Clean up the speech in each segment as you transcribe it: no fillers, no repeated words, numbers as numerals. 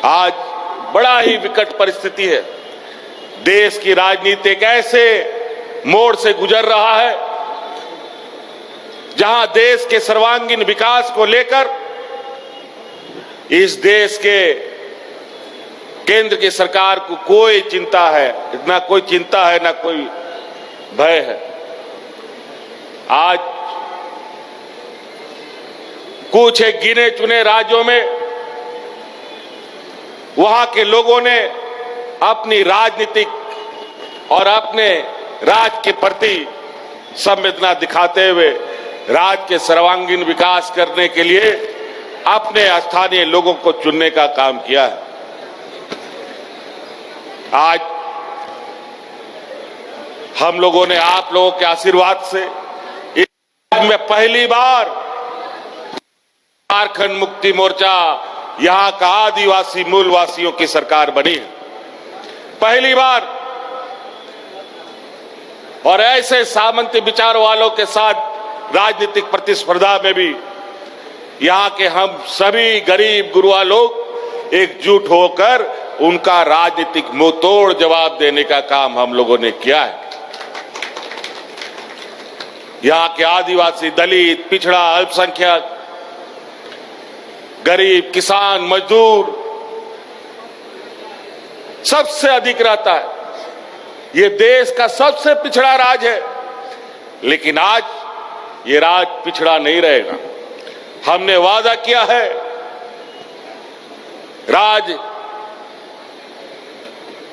आज बड़ा ही विकट परिस्थिति है। देश की राजनीति एक ऐसे मोड़ से गुजर रहा है जहां देश के सर्वांगीण विकास को लेकर इस देश के केंद्र की सरकार को कोई चिंता है, ना कोई चिंता है, ना कोई भय है। आज कुछ एक गिने चुने राज्यों में वहां के लोगों ने अपनी राजनीतिक और अपने राज्य के प्रति संवेदना दिखाते हुए राज्य के सर्वांगीण विकास करने के लिए अपने स्थानीय लोगों को चुनने का काम किया है। आज हम लोगों ने आप लोगों के आशीर्वाद से इस में पहली बार झारखंड मुक्ति मोर्चा यहां का आदिवासी मूलवासियों की सरकार बनी है, पहली बार। और ऐसे सामंती विचार वालों के साथ राजनीतिक प्रतिस्पर्धा में भी यहां के हम सभी गरीब गुरुआ लोग एकजुट होकर उनका राजनीतिक मुंहतोड़ जवाब देने का काम हम लोगों ने किया है। यहां के आदिवासी, दलित, पिछड़ा, अल्पसंख्यक, गरीब, किसान, मजदूर सबसे अधिक रहता है। ये देश का सबसे पिछड़ा राज्य है, लेकिन आज ये राज्य पिछड़ा नहीं रहेगा। हमने वादा किया है, राज्य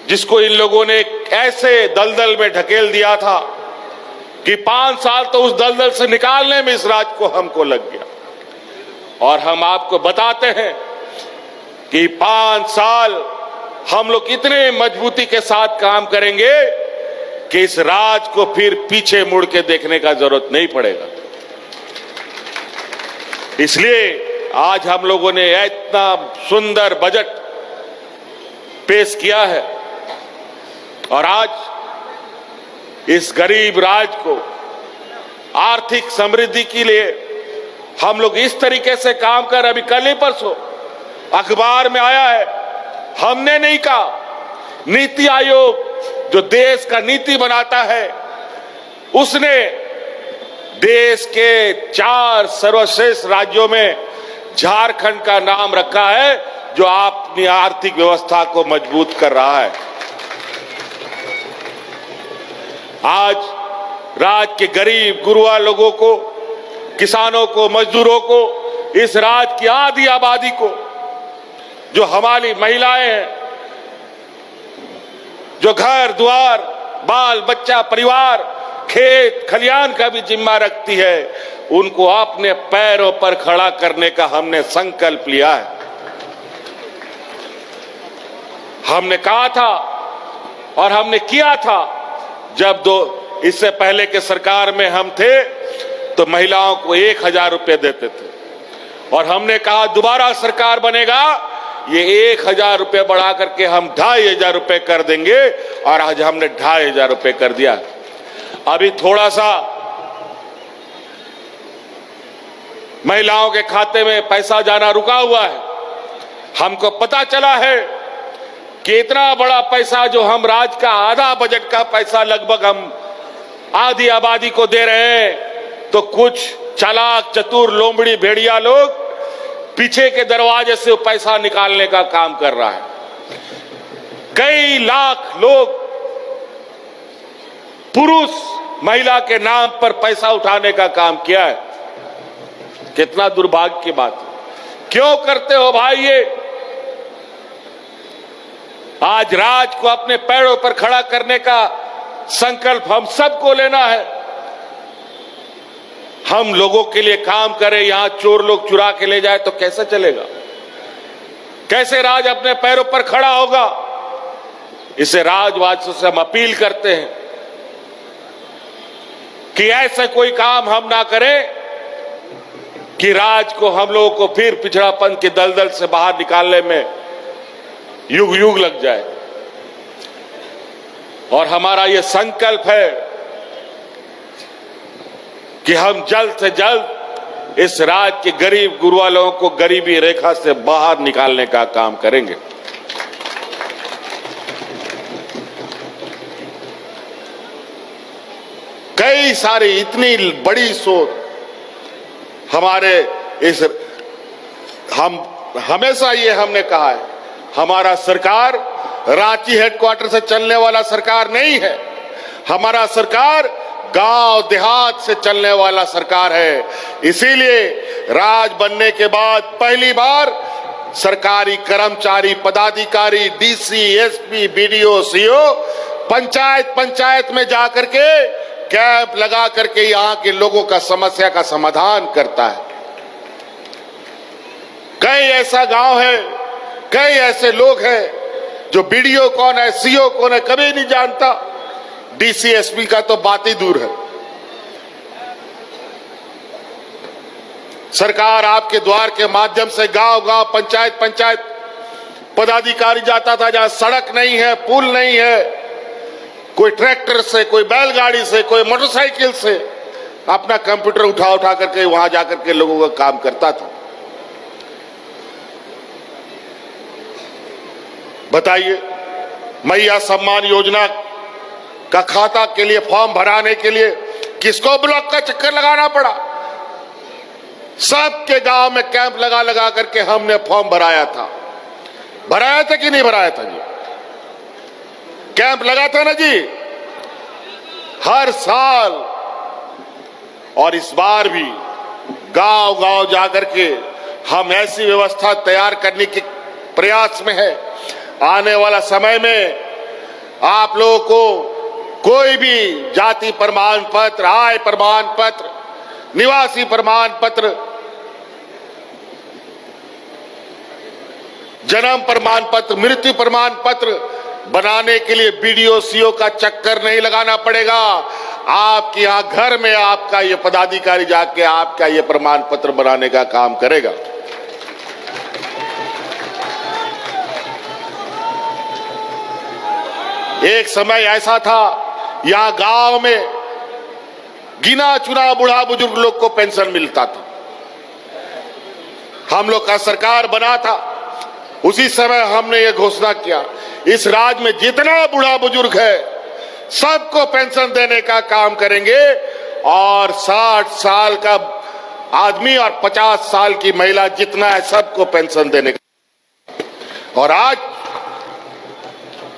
जिसको इन लोगों ने ऐसे दलदल में ढकेल दिया था कि 5 साल तो उस दलदल से निकालने में इस राज्य को हमको लग गया। और हम आपको बताते हैं कि 5 साल हम लोग इतने मजबूती के साथ काम करेंगे कि इस राज्य को फिर पीछे मुड़ के देखने का जरूरत नहीं पड़ेगा। इसलिए आज हम लोगों ने इतना सुंदर बजट पेश किया है और आज इस गरीब राज्य को आर्थिक समृद्धि के लिए हम लोग इस तरीके से काम कर, अभी कल ही परसों अखबार में आया है, हमने नहीं कहा, नीति आयोग जो देश का नीति बनाता है उसने देश के 4 सर्वश्रेष्ठ राज्यों में झारखंड का नाम रखा है, जो अपनी आर्थिक व्यवस्था को मजबूत कर रहा है। आज राज्य के गरीब गुरुआ लोगों को, किसानों को, मजदूरों को, इस राज्य की आधी आबादी को, जो हमारी महिलाएं हैं, जो घर द्वार, बाल बच्चा, परिवार, खेत खलियान का भी जिम्मा रखती है, उनको अपने पैरों पर खड़ा करने का हमने संकल्प लिया है। हमने कहा था और हमने किया था, जब इससे पहले के सरकार में हम थे तो महिलाओं को 1000 रुपए देते थे, और हमने कहा दोबारा सरकार बनेगा ये 1000 रुपए बढ़ा करके हम 2500 रुपए कर देंगे, और आज हमने 2500 रुपए कर दिया। अभी थोड़ा सा महिलाओं के खाते में पैसा जाना रुका हुआ है। हमको पता चला है कि इतना बड़ा पैसा जो हम राज्य का आधा बजट का पैसा लगभग हम आधी आबादी को दे रहे हैं, तो कुछ चालाक चतुर लोमड़ी भेड़िया लोग पीछे के दरवाजे से पैसा निकालने का काम कर रहा है। कई लाख लोग पुरुष महिला के नाम पर पैसा उठाने का काम किया है। कितना दुर्भाग्य की बात है। क्यों करते हो भाई ये? आज राज्य को अपने पैरों पर खड़ा करने का संकल्प हम सबको लेना है। हम लोगों के लिए काम करें, यहां चोर लोग चुरा के ले जाए तो कैसे चलेगा? कैसे राज्य अपने पैरों पर खड़ा होगा? इसे राजवासियों से हम अपील करते हैं कि ऐसा कोई काम हम ना करें कि राज्य को, हम लोगों को फिर पिछड़ापन के दलदल से बाहर निकालने में युग युग लग जाए। और हमारा ये संकल्प है कि हम जल्द से जल्द इस राज्य के गरीब गुरुआ लोगों को गरीबी रेखा से बाहर निकालने का काम करेंगे। कई सारी इतनी बड़ी सोच हमारे इस हम हमेशा ये हमने कहा है, हमारा सरकार रांची हेडक्वार्टर से चलने वाला सरकार नहीं है। हमारा सरकार गांव देहात से चलने वाला सरकार है। इसीलिए राज बनने के बाद पहली बार सरकारी कर्मचारी, पदाधिकारी, DC, SP, BDO, CO panchayat में जाकर के कैंप लगा करके यहां के लोगों का समस्या का समाधान करता है। कई ऐसा गांव है, कई ऐसे लोग हैं जो बीडीओ कौन है, सीओ कौन है कभी नहीं जानता। डीसी, एसपी का तो बात ही दूर है। सरकार आपके द्वार के माध्यम से गांव-गांव, पंचायत पदाधिकारी जाता था जहां सड़क नहीं है, पुल नहीं है, कोई ट्रैक्टर से, कोई बैलगाड़ी से, कोई मोटरसाइकिल से अपना कंप्यूटर उठा करके वहां जाकर के लोगों का काम करता था। बताइए, मैया सम्मान योजना का खाता के लिए फॉर्म भराने के लिए किसको ब्लॉक का चक्कर लगाना पड़ा? सबके गांव में कैंप लगा करके हमने फॉर्म भराया था। भराया था कि नहीं भराया था जी? कैंप लगा था ना जी, हर साल। और इस बार भी गांव जाकर के हम ऐसी व्यवस्था तैयार करने के प्रयास में है। आने वाला समय में आप लोगों को कोई भी जाति प्रमाण पत्र, आय प्रमाण पत्र, निवासी प्रमाण पत्र, जन्म प्रमाण पत्र, मृत्यु प्रमाण पत्र बनाने के लिए बीडीओ, सीओ का चक्कर नहीं लगाना पड़ेगा। आपके यहां घर में आपका ये पदाधिकारी जाके आपका ये प्रमाण पत्र बनाने का काम करेगा। एक समय ऐसा था यहां गांव में गिना चुना बूढ़ा बुजुर्ग लोग को पेंशन मिलता था। हम लोग का सरकार बना था, उसी समय हमने ये घोषणा किया, इस राज्य में जितना बूढ़ा बुजुर्ग है सबको पेंशन देने का काम करेंगे। और 60 साल का आदमी और 50 साल की महिला जितना है सबको पेंशन देने का। और आज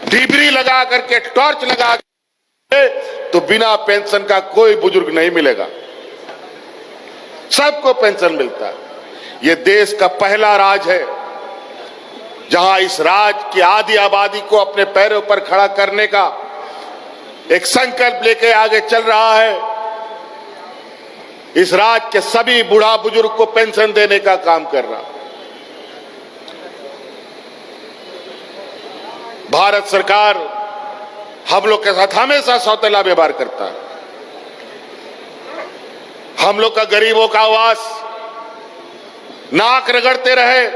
डिबरी लगा करके, टॉर्च लगा करके तो बिना पेंशन का कोई बुजुर्ग नहीं मिलेगा, सबको पेंशन मिलता है। ये देश का पहला राज्य है जहां इस राज्य की आधी आबादी को अपने पैरों पर खड़ा करने का एक संकल्प लेके आगे चल रहा है। इस राज्य के सभी बूढ़ा बुजुर्ग को पेंशन देने का काम कर रहा है। भारत सरकार हम लोग के साथ हमेशा सौतेला व्यवहार करता है। हम लोग का गरीबों का आवास नाक रगड़ते रहे,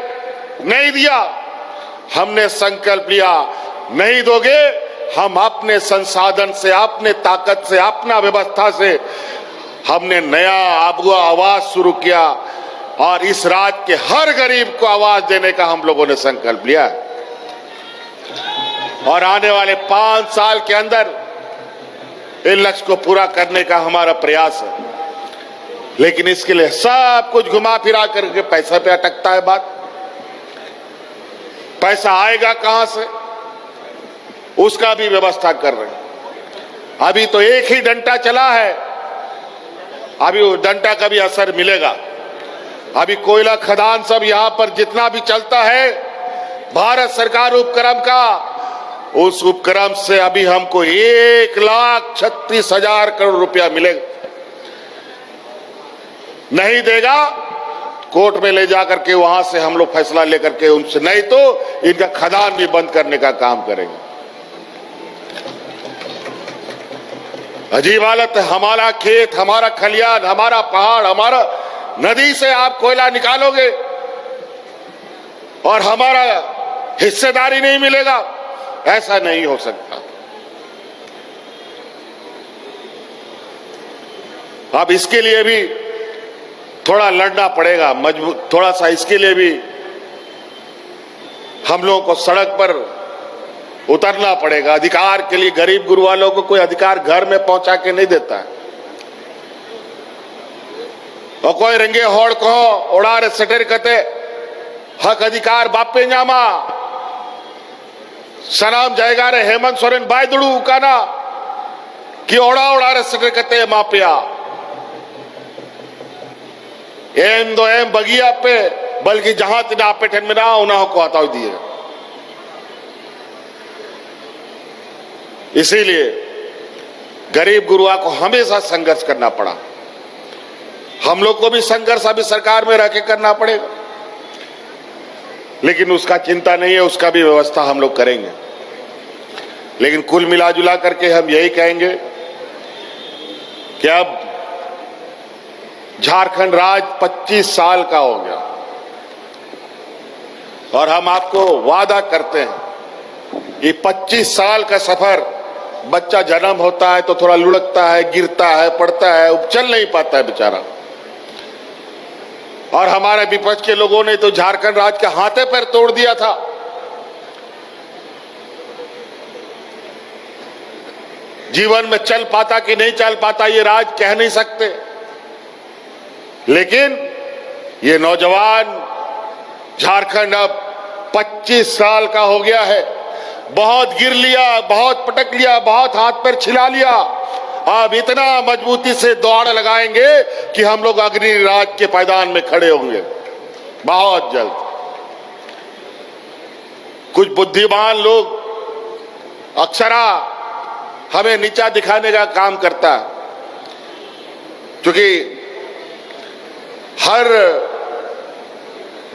नहीं दिया। हमने संकल्प लिया, नहीं दोगे, हम अपने संसाधन से, अपने ताकत से, अपना व्यवस्था से हमने नया आवाज शुरू किया और इस राज्य के हर गरीब को आवाज देने का हम लोगों ने संकल्प लिया है। और आने वाले 5 साल के अंदर इन लक्ष्य को पूरा करने का हमारा प्रयास है। लेकिन इसके लिए सब कुछ घुमा फिरा करके पैसा पे अटकता है बात। पैसा आएगा कहां से, उसका भी व्यवस्था कर रहे हैं। अभी तो एक ही डंडा चला है, अभी वो डंडा का भी असर मिलेगा। अभी कोयला खदान सब यहां पर जितना भी चलता है भारत सरकार उपक्रम का, उस उपक्रम से अभी हमको 1,36,000 करोड़ रुपया मिलेगा। नहीं देगा, कोर्ट में ले जाकर के वहां से हम लोग फैसला लेकर के उनसे, नहीं तो इनका खदान भी बंद करने का काम करेंगे। अजीब हालत है। हमारा खेत, हमारा खलियान, हमारा पहाड़, हमारा नदी से आप कोयला निकालोगे और हमारा हिस्सेदारी नहीं मिलेगा, ऐसा नहीं हो सकता। अब इसके लिए भी थोड़ा लड़ना पड़ेगा, मजबूत थोड़ा सा इसके लिए भी हम लोगों को सड़क पर उतरना पड़ेगा। अधिकार के लिए गरीब गुरु वालों को कोई अधिकार घर में पहुंचा के नहीं देता है। और कोई रंगे होड़ कहो उड़ार सटर कते हक अधिकार बापे जामा सनाम जाएगा रे हेमंत सोरेन बायदड़ू काना कि ओड़ा उड़ार सटर कते मापिया एम दो एम बगिया पे बल्कि जहां तिना पे ठन में ना उन्हें को हटाओ दिए। इसीलिए गरीब गुरुआ को हमेशा संघर्ष करना पड़ा। हम लोग को भी संघर्ष अभी सरकार में रह के करना पड़ेगा, लेकिन उसका चिंता नहीं है, उसका भी व्यवस्था हम लोग करेंगे। लेकिन कुल मिलाजुला करके हम यही कहेंगे कि अब झारखंड राज्य 25 साल का हो गया और हम आपको वादा करते हैं कि 25 साल का सफर, बच्चा जन्म होता है तो थोड़ा लुढ़कता है, गिरता है, पड़ता है, चल नहीं पाता है बेचारा। और हमारे विपक्ष के लोगों ने तो झारखंड राज्य के हाथे पैर तोड़ दिया था। जीवन में चल पाता कि नहीं चल पाता ये राज्य कह नहीं सकते, लेकिन ये नौजवान झारखंड अब 25 साल का हो गया है। बहुत गिर लिया, बहुत पटक लिया, बहुत हाथ पैर छिला लिया। अब इतना मजबूती से दौड़ लगाएंगे कि हम लोग अग्नि राज्य के पायदान में खड़े होंगे बहुत जल्द। कुछ बुद्धिमान लोग अक्सरा हमें नीचा दिखाने का काम करता है, क्योंकि हर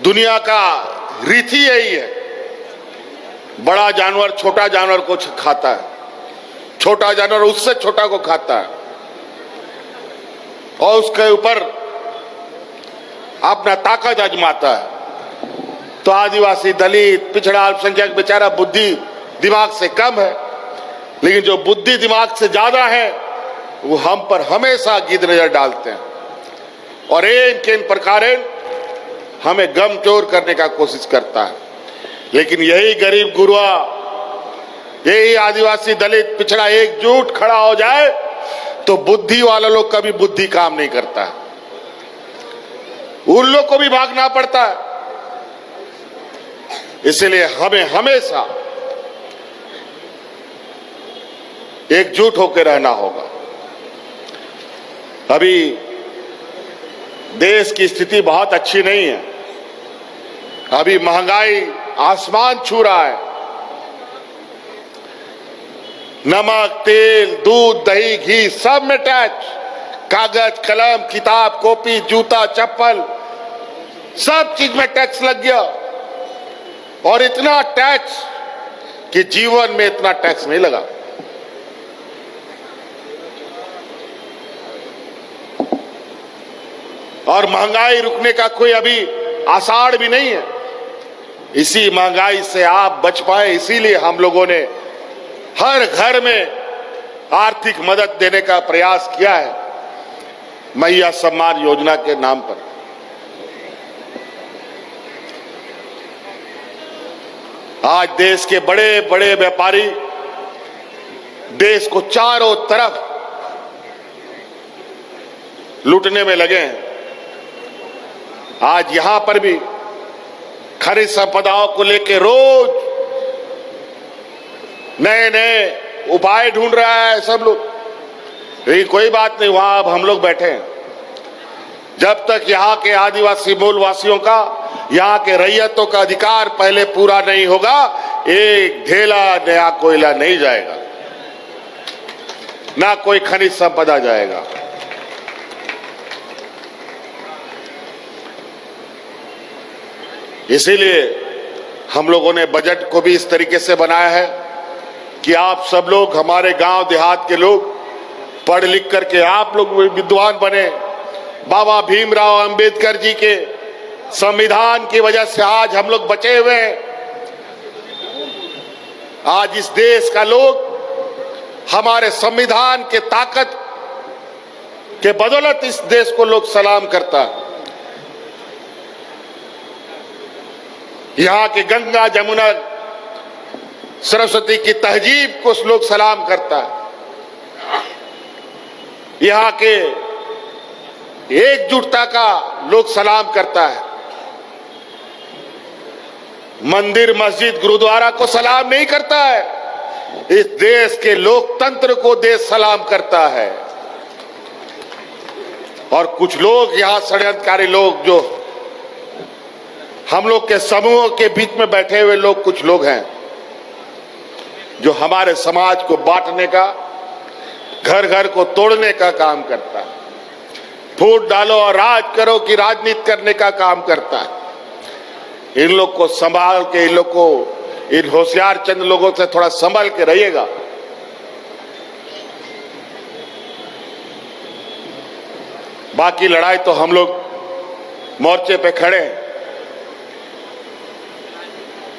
दुनिया का रीति यही है, बड़ा जानवर छोटा जानवर को खाता है, छोटा जानवर उससे छोटा को खाता है और उसके ऊपर अपना ताकत आजमाता है। तो आदिवासी, दलित, पिछड़ा, अल्पसंख्यक बेचारा बुद्धि दिमाग से कम है, लेकिन जो बुद्धि दिमाग से ज्यादा है वो हम पर हमेशा गिद्ध नजर डालते हैं और इन प्रकार हमें गमचोर करने का कोशिश करता है। लेकिन यही गरीब गुरुआ, यही आदिवासी, दलित, पिछड़ा एकजुट खड़ा हो जाए तो बुद्धि वाला लोग का भी बुद्धि काम नहीं करता है, उन लोग को भी भागना पड़ता है। इसलिए हमें हमेशा एकजुट होकर रहना होगा। अभी देश की स्थिति बहुत अच्छी नहीं है, अभी महंगाई आसमान छू रहा है। नमक, तेल, दूध, दही, घी सब में टैक्स, कागज, कलम, किताब, कॉपी, जूता, चप्पल, सब चीज में टैक्स लग गया। और इतना टैक्स कि जीवन में इतना टैक्स नहीं लगा। और महंगाई रुकने का कोई अभी आसार भी नहीं है। इसी महंगाई से आप बच पाए, इसीलिए हम लोगों ने हर घर में आर्थिक मदद देने का प्रयास किया है मैया सम्मान योजना के नाम पर। आज देश के बड़े बड़े व्यापारी देश को चारों तरफ लूटने में लगे हैं। आज यहां पर भी खनिज संपदाओं को लेकर रोज नए नए उपाय ढूंढ रहा है सब लोग, लेकिन कोई बात नहीं, वहां अब हम लोग बैठे हैं। जब तक यहाँ के आदिवासी मूलवासियों का, यहाँ के रैयतों का अधिकार पहले पूरा नहीं होगा, एक ढेला नया कोयला नहीं जाएगा, ना कोई खनिज संपदा जाएगा। इसीलिए हम लोगों ने बजट को भी इस तरीके से बनाया है कि आप सब लोग, हमारे गांव देहात के लोग पढ़ लिख करके आप लोग विद्वान बने। बाबा भीमराव अंबेडकर जी के संविधान की वजह से आज हम लोग बचे हुए हैं। आज इस देश का लोग हमारे संविधान के ताकत के बदौलत इस देश को लोग सलाम करता है। यहाँ के गंगा, जमुना, सरस्वती की तहजीब को लोग सलाम करता है। यहाँ के एकजुटता का लोग सलाम करता है। मंदिर, मस्जिद, गुरुद्वारा को सलाम नहीं करता है। इस देश के लोकतंत्र को देश सलाम करता है। और कुछ लोग यहां षड्यंत्रकारी लोग, जो हम लोग के समूहों के बीच में बैठे हुए लोग, कुछ लोग हैं जो हमारे समाज को बांटने का, घर घर को तोड़ने का काम करता है। फूट डालो और राज करो की राजनीति करने का काम करता है। इन लोग को संभाल के, इन लोग को, इन होशियार चंद लोगों से थोड़ा संभल के रहिएगा। बाकी लड़ाई तो हम लोग मोर्चे पे खड़े हैं।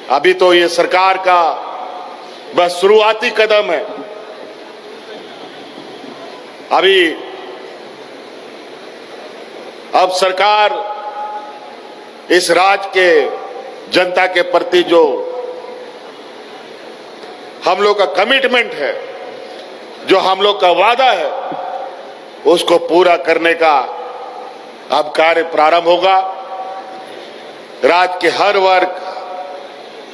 अभी तो ये सरकार का बस शुरुआती कदम है। अब सरकार इस राज्य के जनता के प्रति जो हम लोग का कमिटमेंट है, जो हम लोग का वादा है, उसको पूरा करने का अब कार्य प्रारंभ होगा। राज्य के हर वर्ग,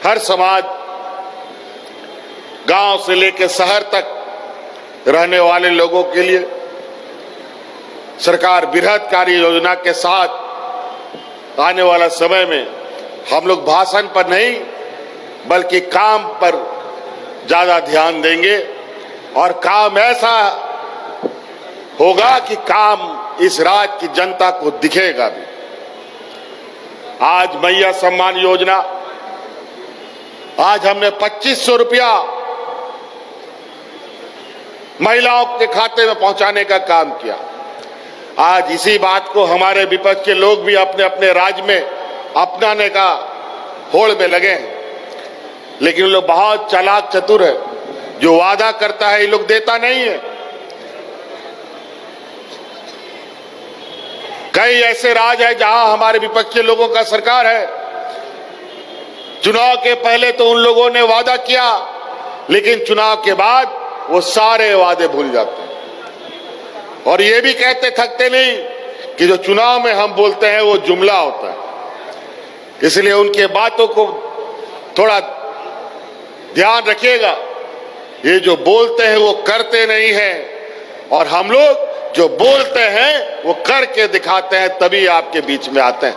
हर समाज, गांव से लेकर शहर तक रहने वाले लोगों के लिए सरकार बृहत कार्य योजना के साथ आने वाला समय में हम लोग भाषण पर नहीं बल्कि काम पर ज्यादा ध्यान देंगे। और काम ऐसा होगा कि काम इस राज्य की जनता को दिखेगा भी। आज मैया सम्मान योजना, आज हमने 2500 रुपया महिलाओं के खाते में पहुंचाने का काम किया। आज इसी बात को हमारे विपक्ष के लोग भी अपने अपने राज्य में अपनाने का होड़ में लगे हैं। लेकिन लोग बहुत चालाक चतुर है। जो वादा करता है ये लोग देता नहीं है। कई ऐसे राज्य है जहां हमारे विपक्ष के लोगों का सरकार है। चुनाव के पहले तो उन लोगों ने वादा किया, लेकिन चुनाव के बाद वो सारे वादे भूल जाते हैं। और ये भी कहते थकते नहीं कि जो चुनाव में हम बोलते हैं वो जुमला होता है। इसलिए उनके बातों को थोड़ा ध्यान रखिएगा। ये जो बोलते हैं वो करते नहीं हैं, और हम लोग जो बोलते हैं वो करके दिखाते हैं, तभी आपके बीच में आते हैं।